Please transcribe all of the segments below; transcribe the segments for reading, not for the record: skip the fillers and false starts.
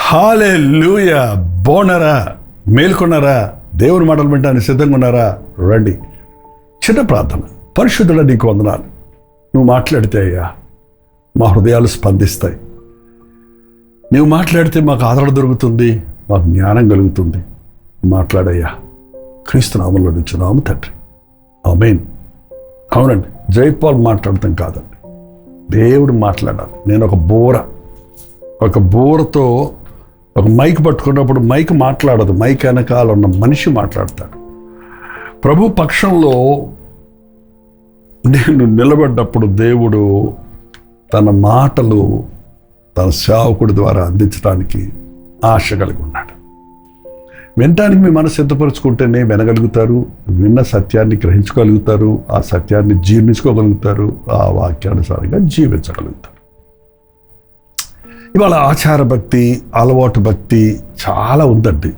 హల్లెలూయా! బాగున్నారా? మేల్కొన్నారా? దేవుని మాటలు వినడానికి సిద్ధంగా ఉన్నారా? రండి. చిన్న ప్రార్థన. పరిశుద్ధుడా, నీకు వందనాలు. నువ్వు మాట్లాడితే అయ్యా మా హృదయాలు స్పందిస్తాయి. నువ్వు మాట్లాడితే మాకు ఆదరణ దొరుకుతుంది, మాకు జ్ఞానం కలుగుతుంది. మాట్లాడయ్యా, క్రీస్తు నామములో నిలుచున్నాము తండ్రి. ఆమేన్. అవునండి, జైపాల్ మాట్లాడతాం కాదండి, దేవుడు మాట్లాడాలి. నేను ఒక బోరతో ఒక మైక్ పట్టుకున్నప్పుడు మైక్ మాట్లాడదు, మైక్ వెనకాల ఉన్న మనిషి మాట్లాడతాడు. ప్రభు పక్షంలో నేను నిలబడ్డప్పుడు దేవుడు తన మాటలు తన సేవకుడి ద్వారా అందించడానికి ఆశ కలిగి ఉన్నాడు. వినటానికి మీ మనసు సిద్ధపరుచుకుంటేనే వినగలుగుతారు, విన్న సత్యాన్ని గ్రహించగలుగుతారు, ఆ సత్యాన్ని జీర్ణించుకోగలుగుతారు, ఆ వాక్యానుసారంగా జీవించగలుగుతారు. ఇవాళ ఆచార భక్తి, అలవాటు భక్తి చాలా ఉందండి.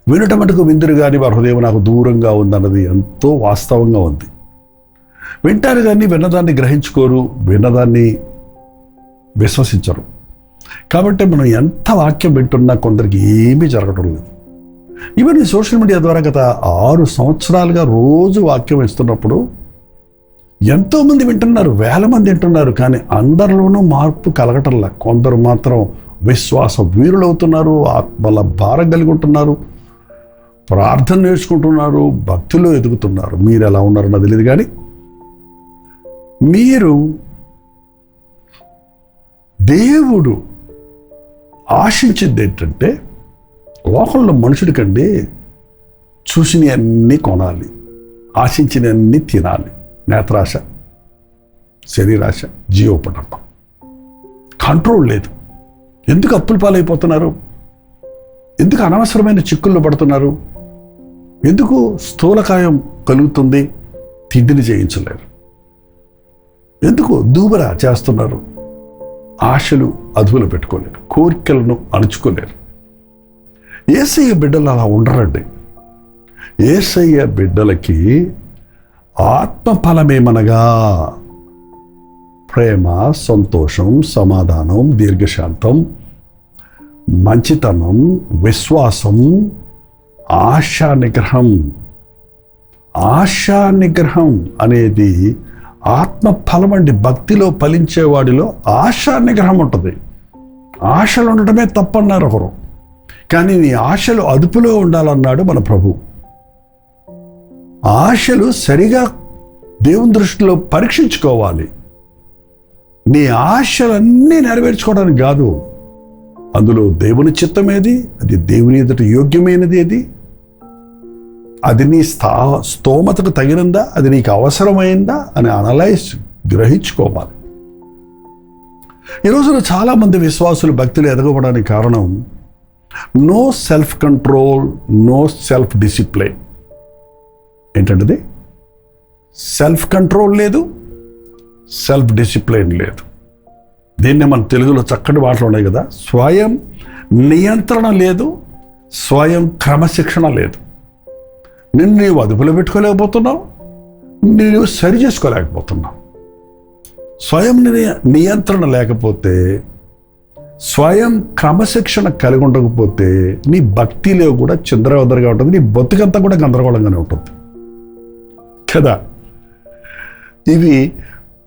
వినటం మటుకు విందురు కానీ వారి హృదయం నాకు దూరంగా ఉందన్నది ఎంతో వాస్తవంగా ఉంది. వింటారు కానీ విన్నదాన్ని గ్రహించుకోరు, విన్నదాన్ని విశ్వసించరు. కాబట్టి మనం ఎంత వాక్యం వింటున్నా కొందరికి ఏమీ జరగటం లేదు. ఈవెన్ ఈ సోషల్ మీడియా ద్వారా గత 6 సంవత్సరాలుగా రోజు వాక్యం ఇస్తున్నప్పుడు ఎంతోమంది వింటున్నారు, వేల మంది వింటున్నారు, కానీ అందరిలోనూ మార్పు కలగటంలా. కొందరు మాత్రం విశ్వాస వీరులవుతున్నారు, ఆత్మల భారం కలిగి ఉంటున్నారు, ప్రార్థన నేర్చుకుంటున్నారు, భక్తిలో ఎదుగుతున్నారు. మీరు ఎలా ఉన్నారన్నది తెలియదు, కానీ మీరు దేవుడు ఆశించింది ఏంటంటే లోకంలో మనుషుడికండి చూసినవన్నీ కొనాలి, ఆశించినవన్నీ తినాలి. నేత్రాశ, శరీరాశ, జీవోపటంపం. కంట్రోల్ లేదు. ఎందుకు అప్పుల పాలైపోతున్నారు? ఎందుకు అనవసరమైన చిక్కుల్లో పడుతున్నారు? ఎందుకు స్థూలకాయం కలుగుతుంది, తిండిని చేయించలేరు? ఎందుకు దూబరా చేస్తున్నారు? ఆశలు అదుపులో పెట్టుకోలేరు, కోరికలను అణుచుకోలేరు. యేసయ్య బిడ్డలు అలా ఉండరండి. యేసయ్య బిడ్డలకి ఆత్మఫలమేమనగా ప్రేమ, సంతోషం, సమాధానం, దీర్ఘశాంతం, మంచితనం, విశ్వాసం, ఆశా నిగ్రహం. ఆశా నిగ్రహం అనేది ఆత్మఫలం అండి. భక్తిలో ఫలించేవాడిలో ఆశా నిగ్రహం ఉంటుంది. ఆశలు ఉండటమే తప్పన్నారు ఒకరు, కానీ నీ ఆశలు అదుపులో ఉండాలన్నాడు మన ప్రభు. ఆశలు సరిగా దేవుని దృష్టిలో పరీక్షించుకోవాలి. నీ ఆశలన్నీ నెరవేర్చుకోవడానికి కాదు, అందులో దేవుని చిత్తం ఏది, అది దేవుని ఎదుట యోగ్యమైనది ఏది, అది నీ స్తోమతకు తగినందా, అది నీకు అవసరమైందా అని అనలైజ్ గ్రహించుకోవాలి. ఈ రోజున చాలామంది విశ్వాసులు భక్తులు ఎదగడానికి కారణం no self control, no self discipline. ఏంటంటే సెల్ఫ్ కంట్రోల్ లేదు, సెల్ఫ్ డిసిప్లిన్ లేదు. దీన్నే మన తెలుగులో చక్కటి మాటలు ఉన్నాయి కదా, స్వయం నియంత్రణ లేదు, స్వయం క్రమశిక్షణ లేదు. నిన్ను నీవు అదుపులో పెట్టుకోలేకపోతున్నావు, నీవు సరి చేసుకోలేకపోతున్నావు. స్వయం నియంత్రణ లేకపోతే, స్వయం క్రమశిక్షణ కలిగి ఉండకపోతే నీ భక్తిలో కూడా చిందరవదరగా ఉంటుంది, నీ బతుకంతా కూడా గందరగోళంగానే ఉంటుంది కదా. ఇవి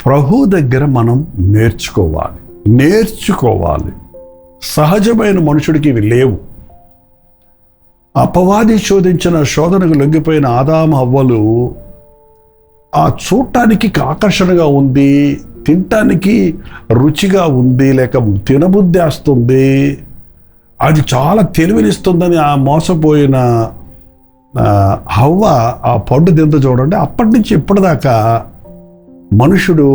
ప్రభు దగ్గర మనం నేర్చుకోవాలి. సహజమైన మనుషుడికి ఇవి లేవు. అపవాది శోధించిన శోధనకు లొంగిపోయిన ఆదాము హవ్వలు ఆ చూడటానికి ఆకర్షణగా ఉంది, తినటానికి రుచిగా ఉంది, లేక తినబుద్ధి వేస్తుంది, అది చాలా తెలివినిస్తుందని ఆ మోసపోయిన హవ్వ ఆ పండు తింత చూడండి. అప్పటి నుంచి ఇప్పటిదాకా మనుషుడు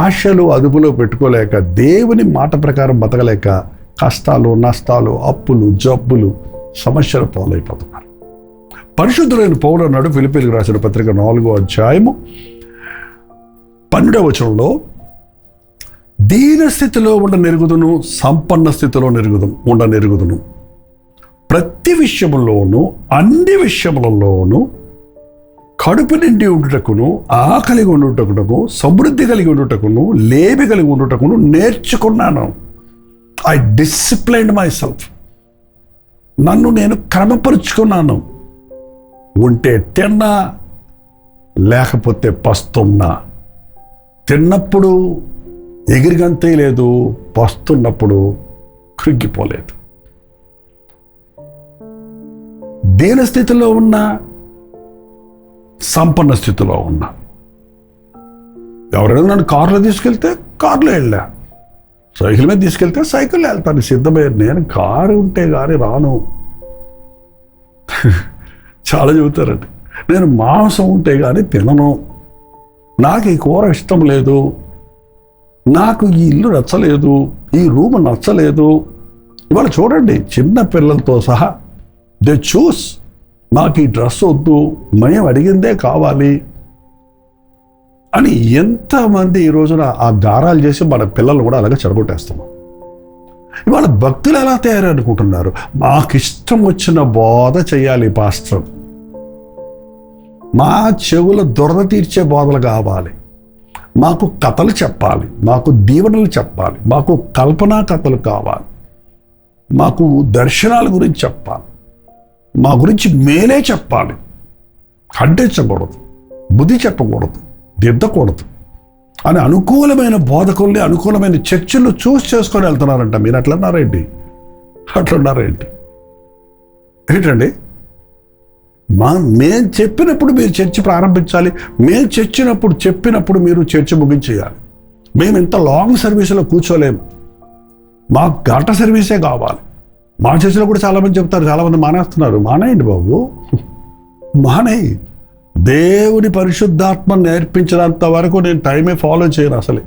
ఆశలు అదుపులో పెట్టుకోలేక, దేవుని మాట ప్రకారం బతకలేక కష్టాలు, నష్టాలు, అప్పులు, జబ్బులు, సమస్యలు పాలైపోతున్నారు. పరిశుద్ధులైన పౌలు అన్నాడు ఫిలిప్పీయులకు రాసిన పత్రిక 4వ అధ్యాయము 12వ దీన స్థితిలో ఉండనెరుగుదును, సంపన్న స్థితిలో ఉండనెరుగుదును. ప్రతి విషయములోనూ, అన్ని విషయములలోనూ కడుపు నిండి ఉండుటకును, ఆకలి ఉండుటకును, సమృద్ధి కలిగి ఉండుటకును, లేమి కలిగి ఉండుటకును నేర్చుకున్నాను. I disciplined my self. నన్ను నేను క్రమపరుచుకున్నాను. ఉంటే తిన్నా, లేకపోతే పస్తున్నా. తిన్నప్పుడు ఎగిరిగంతే లేదు, పస్తున్నప్పుడు కృంగిపోలేదు. దీన స్థితిలో ఉన్నా, సంపన్న స్థితిలో ఉన్నా. ఎవరైనా నన్ను కారులో తీసుకెళ్తే కారులో వెళ్ళా, సైకిల్ మీద తీసుకెళ్తే సైకిల్లో వెళ్తాను, సిద్ధమే. నేను కారు ఉంటే కానీ రాను. చాలా చెబుతారండి, నేను మాంసం ఉంటే కానీ తినను, నాకు ఈ కూర ఇష్టం లేదు, నాకు ఈ ఇల్లు నచ్చలేదు, ఈ రూమ్ నచ్చలేదు. ఇవాళ చూడండి, చిన్న పిల్లలతో సహా దే చూస్, నాకు ఈ డ్రెస్ వద్దు, మేము అడిగిందే కావాలి అని ఎంతమంది ఈ రోజున ఆ గారాలు చేసి మన పిల్లలు కూడా అలాగే చెడగొట్టేస్తున్నాం. ఇవాళ భక్తులు ఎలా తయారనుకుంటున్నారు? మాకు ఇష్టం వచ్చిన బోధ చేయాలి పాస్టర్, మా చెవుల దురద తీర్చే బోధలు కావాలి, మాకు కథలు చెప్పాలి, మాకు దీవెనలు చెప్పాలి, మాకు కల్పనా కథలు కావాలి, మాకు దర్శనాల గురించి చెప్పాలి, మా గురించి మేలే చెప్పాలి, ఖండించకూడదు, బుద్ధి చెప్పకూడదు, దిద్దకూడదు అని అనుకూలమైన బోధకుల్ని, అనుకూలమైన చర్చలు చూస్ చేసుకొని వెళ్తున్నారంట. మీరు అట్లన్నారేంటి? అట్లున్నారేంటి? ఏంటండి, మేము చెప్పినప్పుడు మీరు చర్చ ప్రారంభించాలి, మేము చెప్పినప్పుడు మీరు చర్చ ముగించేయాలి. మేము ఇంత లాంగ్ సర్వీసులో కూర్చోలేము, మాకు గంట సర్వీసే కావాలి. మా చర్చలో కూడా చాలామంది చెప్తారు, చాలామంది మానేస్తున్నారు. మానేయండి బాబు, మానేయి. దేవుని పరిశుద్ధాత్మ నేర్పించినంత వరకు నేను టైమే ఫాలో చేయను అసలే.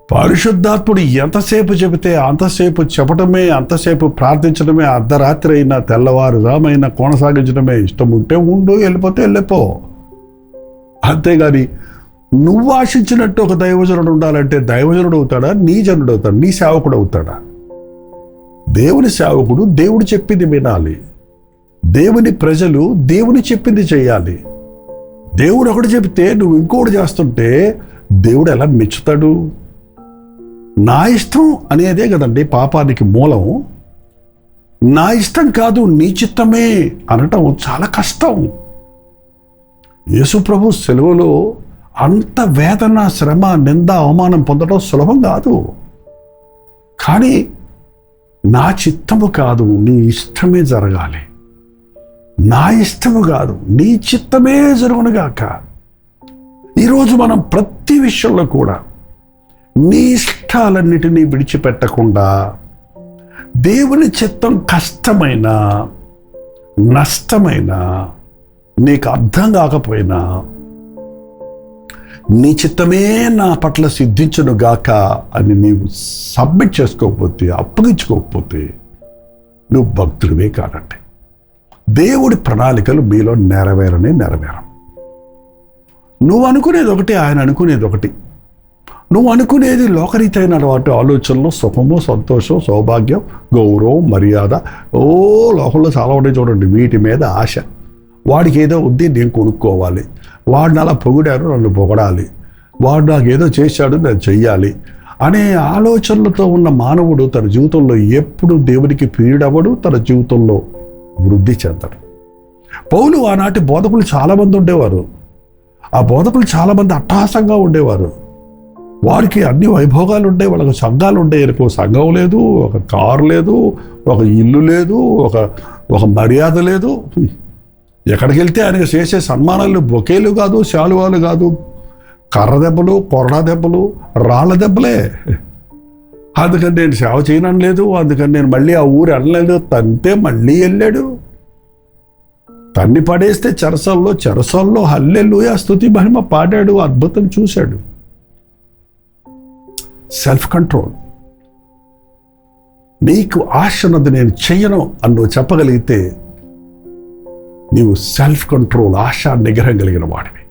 పరిశుద్ధాత్ముడు ఎంతసేపు చెబితే అంతసేపు చెప్పటమే, అంతసేపు ప్రార్థించడమే, అర్ధరాత్రి అయినా తెల్లవారుజామైనా కొనసాగించడమే. ఇష్టం ఉంటే ఉండు, వెళ్ళిపోతే వెళ్ళిపో. అంతేగాని నువ్వు ఆశించినట్టు ఒక దైవజనుడు ఉండాలంటే దైవజనుడు అవుతాడా, నీ జనుడు అవుతాడు, నీ సేవకుడు అవుతాడా? దేవుని సేవకుడు దేవుడు చెప్పింది వినాలి, దేవుని ప్రజలు దేవుని చెప్పింది చేయాలి. దేవుడు ఒకటి చెబితే నువ్వు ఇంకోటి చేస్తుంటే దేవుడు ఎలా మెచ్చుతాడు? నా ఇష్టం అనేదే కదండి పాపానికి మూలం. నా ఇష్టం కాదు, నీ చిత్తమే అనటం చాలా కష్టం. యేసు ప్రభు సెలవులో అంత వేదన, శ్రమ, నింద, అవమానం పొందడం సులభం కాదు. కానీ నా చిత్తము కాదు, నీ ఇష్టమే జరగాలి. నా ఇష్టము కాదు, నీ చిత్తమే జరుగునుగాక. ఈరోజు మనం ప్రతి విషయంలో కూడా నీ ఇష్టాలన్నిటినీ విడిచిపెట్టకుండా దేవుని చిత్తం కష్టమైన, నష్టమైన, నీకు అర్థం కాకపోయినా నీ చిత్తమే నా పట్ల సిద్ధించును గాక అని నీవు సబ్మిట్ చేసుకోకపోతే, అప్పగించుకోకపోతే నువ్వు భక్తుడివే కాదండి. దేవుడి ప్రణాళికలు మీలో నెరవేరం. నువ్వు అనుకునేది ఒకటి, ఆయన అనుకునేది ఒకటి. నువ్వు అనుకునేది లోకరీతైన వాటి ఆలోచనలు, సుఖము, సంతోషం, సౌభాగ్యం, గౌరవం, మర్యాద, లోకంలో చాలా ఉంటాయి చూడండి. వీటి మీద ఆశ. వాడికి ఏదో ఉంది, నేను కొనుక్కోవాలి, వాడిని అలా పొగిడారు, నన్ను పొగడాలి, వాడు నాకు ఏదో చేశాడు, నేను చెయ్యాలి అనే ఆలోచనలతో ఉన్న మానవుడు తన జీవితంలో ఎప్పుడు దేవునికి ప్రియుడవడు, తన జీవితంలో వృద్ధి చెందడు. పౌలు ఆనాటి బోధకులు చాలామంది ఉండేవారు. ఆ బోధకులు చాలామంది అట్టహాసంగా ఉండేవారు. వారికి అన్ని వైభోగాలు ఉండేవి, వాళ్ళకి సంఘాలు ఉండేవి. ఒక సంఘం లేదు, ఒక కారు లేదు, ఒక ఇల్లు లేదు, ఒక మర్యాద లేదు. ఎక్కడికి వెళ్తే ఆయనకు చేసే సన్మానాలు బొకేలు కాదు, శాలువాలు కాదు, కర్ర దెబ్బలు, కొరడా దెబ్బలు, రాళ్ళ దెబ్బలే. అందుకని నేను సేవ చేయడం లేదు, అందుకని నేను మళ్ళీ ఆ ఊరు అనలేదు. తంతే మళ్ళీ వెళ్ళాడు. తన్ని పడేస్తే చెరసల్లో హల్లెలూయా స్తుతి మహిమ పాడాడు, అద్భుతం చూశాడు. Self control. నీకు ఆశ ఉన్నది నేను చెయ్యను అని నువ్వు చెప్పగలిగితే నీవు సెల్ఫ్ కంట్రోల్, ఆశా నిగ్రహం కలిగిన వాడివి.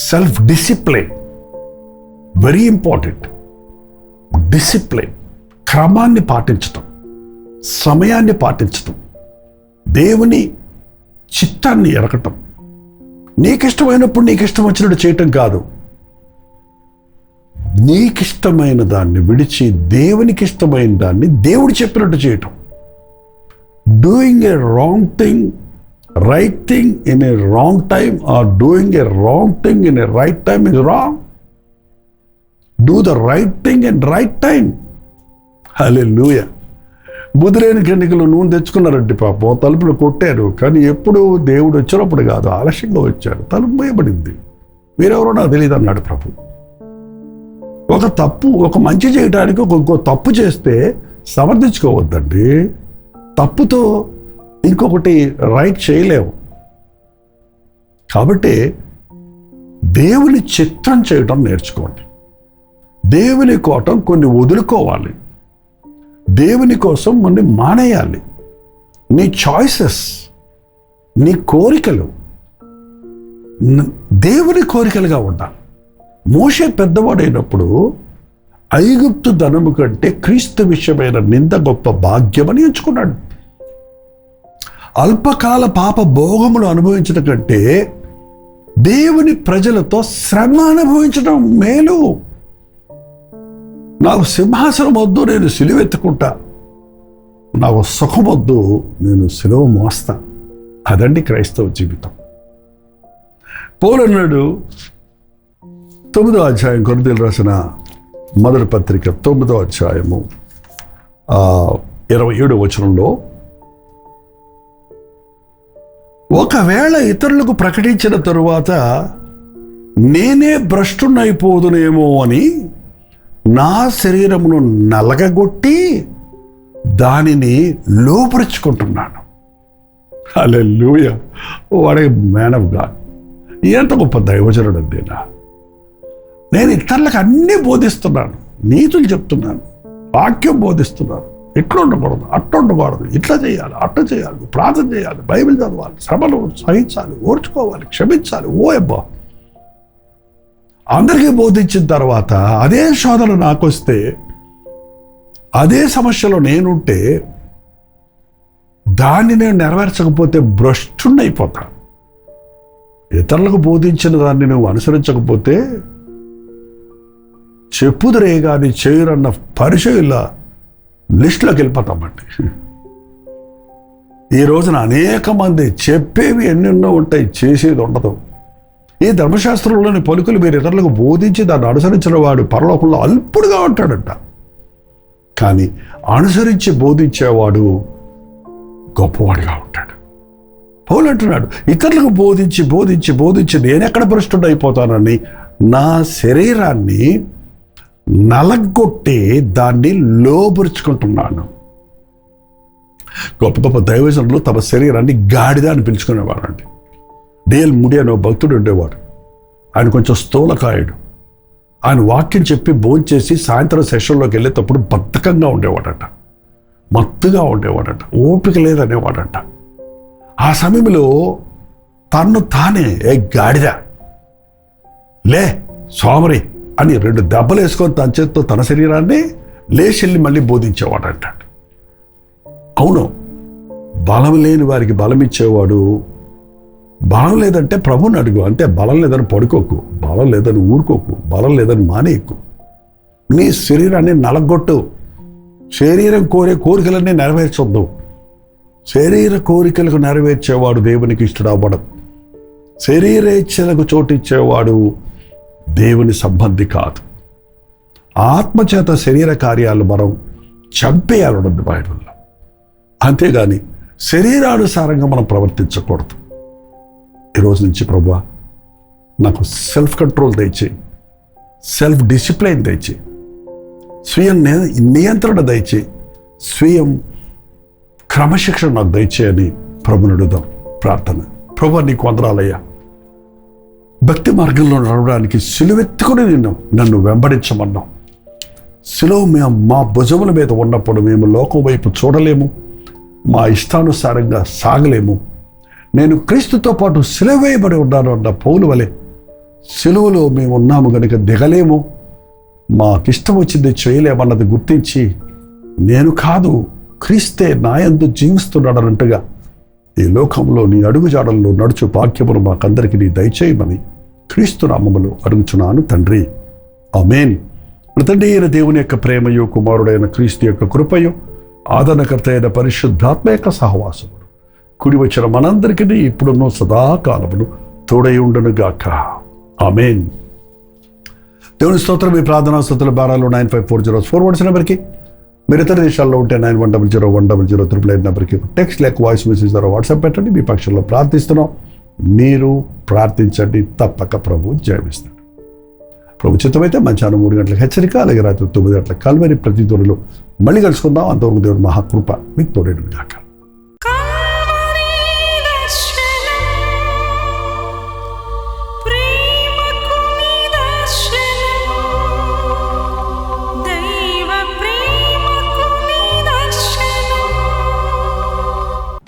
Self discipline very important. Discipline, క్రమాన్ని పాటించటం, సమయాన్ని పాటించటం, దేవుని చిత్తాన్ని ఎరగటం. నీకిష్టమైనప్పుడు నీకు ఇష్టం వచ్చినట్టు చేయటం కాదు. నీకిష్టమైన దాన్ని విడిచి దేవునికి ఇష్టమైన దాన్ని దేవుడు చెప్పినట్టు చేయటం. Doing a wrong thing right thing in a wrong time or doing a wrong thing in a right time is wrong. Do the right thing in right time. Hallelujah. బుధులేని కన్నికలు నూనె తెచ్చుకున్నారండి పాపం, తలుపులు కొట్టారు. కానీ ఎప్పుడు దేవుడు వచ్చినప్పుడు కాదు, ఆలస్యంగా వచ్చాడు. తలుపు మూయబడింది. మీరెవరో నాకు తెలియదు అన్నాడు ప్రభు. ఒక మంచి చేయడానికి ఇంకో తప్పు చేస్తే సమర్థించుకోవద్దండి. తప్పుతో ఇంకొకటి రైట్ చేయలేము. కాబట్టి దేవుని చిత్తం చేయడం నేర్చుకోండి. దేవుని కోసం కొన్ని వదులుకోవాలి. దేవుని కోసం కొన్ని మానేయాలి. నీ చాయిసెస్, నీ కోరికలు దేవుని కోరికలుగా ఉండాలి. మోషే పెద్దవాడైనప్పుడు ఐగుప్తు ధనము కంటే క్రీస్తు విషయమైన నింద గొప్ప భాగ్యమని ఎంచుకున్నాడు. అల్పకాల పాప భోగములు అనుభవించడం కంటే దేవుని ప్రజలతో శ్రమ అనుభవించడం మేలు. నాకు సింహాసనం వద్దు, నేను సిలువెత్తుకుంటా. నాకు సుఖం వద్దు, నేను సిలువ మోస్తా. అదండి క్రైస్తవ జీవితం. పౌలన్నాడు 9వ అధ్యాయం, కొరింథీయులకు రాసిన మొదటి పత్రిక 9వ అధ్యాయము 27వ వచనంలో, ఒకవేళ ఇతరులకు ప్రకటించిన తరువాత నేనే భ్రష్టునైపోదునేమో అని నా శరీరమును నలగగొట్టి దానిని లోపరుచుకుంటున్నాను. హల్లెలూయా. వాడే మ్యాన్ ఆఫ్ గాడ్. ఎంత గొప్ప దైవజనుడు అండి. నేను ఇతరులకు అన్నీ బోధిస్తున్నాను, నీతులు చెప్తున్నాను, వాక్యం బోధిస్తున్నాను. ఇట్లా ఉండకూడదు, అట్లా ఉండకూడదు, ఇట్లా చేయాలి, అట్లా చేయాలి, ప్రార్థన చేయాలి, బైబిల్ చదవాలి, శ్రమలు సహించాలి, ఓర్చుకోవాలి, క్షమించాలి. ఓ అబ్బా, అందరికీ బోధించిన తర్వాత అదే శోధన నాకొస్తే, అదే సమస్యలో నేనుంటే, దాన్ని నేను నెరవేర్చకపోతే భ్రష్టున్నైపోతా. ఇతరులకు బోధించిన దాన్ని నువ్వు అనుసరించకపోతే చెప్పుదురే కానీ చేయరన్న పరిచయుల లిస్టులోకి వెళ్ళిపోతామండి. ఈ రోజున అనేక మంది చెప్పేవి ఎన్నెన్నో ఉంటాయి, చేసేది ఉండదు. ఈ ధర్మశాస్త్రంలోని పలుకులు మీరు ఇతరులకు బోధించి దాన్ని అనుసరించిన వాడు పరలోకంలో అల్పుడుగా ఉంటాడంట. కానీ అనుసరించి బోధించేవాడు గొప్పవాడిగా ఉంటాడు. పౌలు అంటున్నాడు, ఇతరులకు బోధించి బోధించి బోధించి నేనెక్కడ భ్రష్టుడైపోతానని నా శరీరాన్ని నలగొట్టి దాన్ని లోబరుచుకుంటున్నాను. గొప్ప గొప్ప దైవజనులు తమ శరీరాన్ని గాడిద అని పిలుచుకునేవారండి. డిఎల్ ముడి అనే భక్తుడు ఉండేవాడు. ఆయన కొంచెం స్థూలకాయుడు. ఆయన వాక్యం చెప్పి భోంచేసి సాయంత్రం సెషన్లోకి వెళ్ళేటప్పుడు బద్ధకంగా ఉండేవాడట, మత్తుగా ఉండేవాడట, ఓపిక లేదనేవాడట. ఆ సమయంలో తన్ను తానే గాడిద, లే సోమరి అని 2 దెబ్బలు వేసుకొని తన చేతితో తన శరీరాన్ని లేచెల్లి మళ్ళీ బోధించేవాడంట. అవును, బలం లేని వారికి బలం ఇచ్చేవాడు. బలం లేదంటే ప్రభుని అడుగు, అంటే బలం లేదని పడుకోకు, బలం లేదని ఊరుకోకు, బలం లేదని మానేయకు. నీ శరీరాన్ని నలగొట్టు. శరీరం కోరే కోరికలన్నీ నెరవేర్చొద్దు. శరీర కోరికలకు నెరవేర్చేవాడు దేవునికి ఇష్టడవ్వడం. శరీరేచ్ఛలకు చోటిచ్చేవాడు దేవుని సంబంధి కాదు. ఆత్మచేత శరీర కార్యాలు మనం చంపేయాలన్నది బైబిల్లో. అంతేగాని శరీరానుసారంగా మనం ప్రవర్తించకూడదు. ఈరోజు నుంచి ప్రభువా నాకు సెల్ఫ్ కంట్రోల్ దయచేయి, సెల్ఫ్ డిసిప్లైన్ దయచేయి, స్వీయ నియంత్రణ దయచేయి, స్వీయం క్రమశిక్షణ నాకు దయచేయని ప్రభుని అడుగుదాం. ప్రార్థన. ప్రభువా నీకు వందనాలయ్యా, భక్తి మార్గంలో నడవడానికి సిలువెత్తుకుని నన్ను వెంబడించమన్నాం. సిలువ మా భుజముల మీద ఉన్నప్పుడు మేము లోకం వైపు చూడలేము, మా ఇష్టానుసారంగా సాగలేము. నేను క్రీస్తుతో పాటు సిలువ వేయబడి ఉన్నాను అన్న పౌలు వలె సిలువలో మేము ఉన్నాము కనుక దిగలేము, మాకిష్టం వచ్చింది చేయలేమన్నది గుర్తించి నేను కాదు క్రీస్తే నాయందు జీవిస్తున్నాడనంటగా ఈ లోకంలో నీ అడుగుజాడల్లో నడుచు భాగ్యమును మాకందరికీ నీ దయచేయమని క్రీస్తు నామములో అడుగుచున్నాను తండ్రి. ఆమేన్. మన తండ్రి అయిన దేవుని యొక్క ప్రేమయు, కుమారుడైన క్రీస్తు యొక్క కృపయు, ఆదరణకర్త అయిన పరిశుద్ధాత్మ యొక్క సహవాసములు కుడి వచ్చిన మనందరికీ ఇప్పుడున్న సదాకాలమును తోడై ఉండును గాక. ఆమేన్. దేవుని స్తోత్రం. మీ ప్రార్థనా స్తుతుల భారాలు 9540 నెంబర్కి, మీరు ఇతర దేశాల్లో ఉంటే 91010088 నెంబర్కి టెక్స్ట్ లేక వాయిస్ మెసేజ్ ద్వారా వాట్సాప్ పెట్టండి. మీ పక్షంలో ప్రార్థిస్తున్నాం. మీరు ప్రార్థించండి, తప్పక ప్రభు జయమిస్తాడు. ప్రభు చిత్తమైతే మధ్యాహ్నం 3 గంటలకు హెచ్చరిక, అలాగే రాత్రి 9 గంటలకు కల్వరి ప్రతిధ్వనిలో మళ్ళీ కలుసుకుందాం. అంతవరకు దేవుని మహాకృప మీకు తోడేను గాక.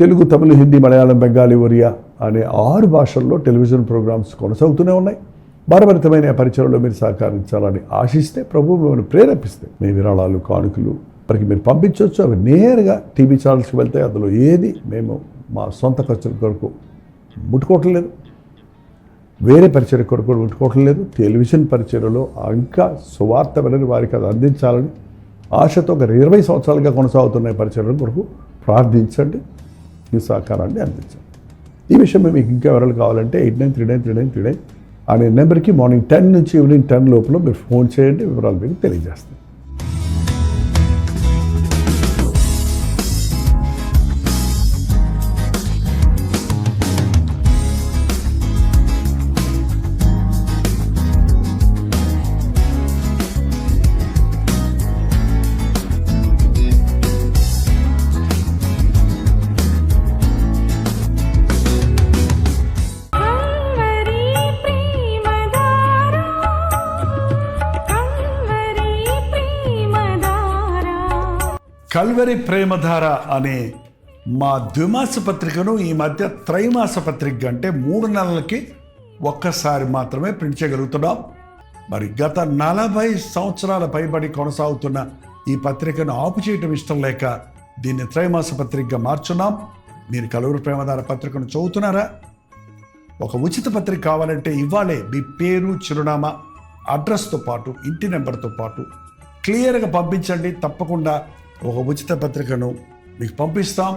తెలుగు, తమిళ, హిందీ, మలయాళం, బెంగాలీ, ఒరియా అనే 6 భాషల్లో టెలివిజన్ ప్రోగ్రామ్స్ కొనసాగుతూనే ఉన్నాయి. భారభరితమైన పరిచయంలో మీరు సహకరించాలని ఆశిస్తే, ప్రభు మిమ్మల్ని ప్రేరేపిస్తే మీ విరాళాలు, కానుకలు వారికి మీరు పంపించవచ్చు. అవి నేరుగా టీవీ ఛానల్స్కి వెళ్తే అందులో ఏది మేము మా సొంత ఖర్చుల కొరకు ముట్టుకోవటం లేదు, వేరే పరిచయ కొరకు ముట్టుకోవటం లేదు. టెలివిజన్ పరిచయలో ఇంకా సువార్త వినని వారికి అది అందించాలని ఆశతో ఒక 20 సంవత్సరాలుగా కొనసాగుతున్న పరిచయం కొరకు ప్రార్థించండి, ఈ సహకారాన్ని అందించండి. ఈ విషయం మీకు ఇంకా వివరాలు కావాలంటే 89393939 అనే నెంబర్కి మార్నింగ్ 10 నుంచి ఈవినింగ్ 10 లోపల మీరు ఫోన్ చేయండి, వివరాలు మీకు తెలియజేస్తాం. కల్వరి ప్రేమధార అనే మా ద్విమాస పత్రికను ఈ మధ్య త్రైమాస పత్రిక అంటే 3 నెలలకి ఒక్కసారి మాత్రమే ప్రింట్ చేయగలుగుతున్నాం. మరి గత 40 సంవత్సరాల పైబడి కొనసాగుతున్న ఈ పత్రికను ఆపు చేయటం ఇష్టం లేక దీన్ని త్రైమాస పత్రికగా మార్చున్నాం. మీరు కల్వరి ప్రేమధార పత్రికను చదువుతున్నారా? ఒక ఉచిత పత్రిక కావాలంటే ఇవ్వాలే మీ పేరు, చిరునామా, అడ్రస్తో పాటు ఇంటి నెంబర్తో పాటు క్లియర్గా పంపించండి. తప్పకుండా ఒక ఉచిత పత్రికను మీకు పంపిస్తాం.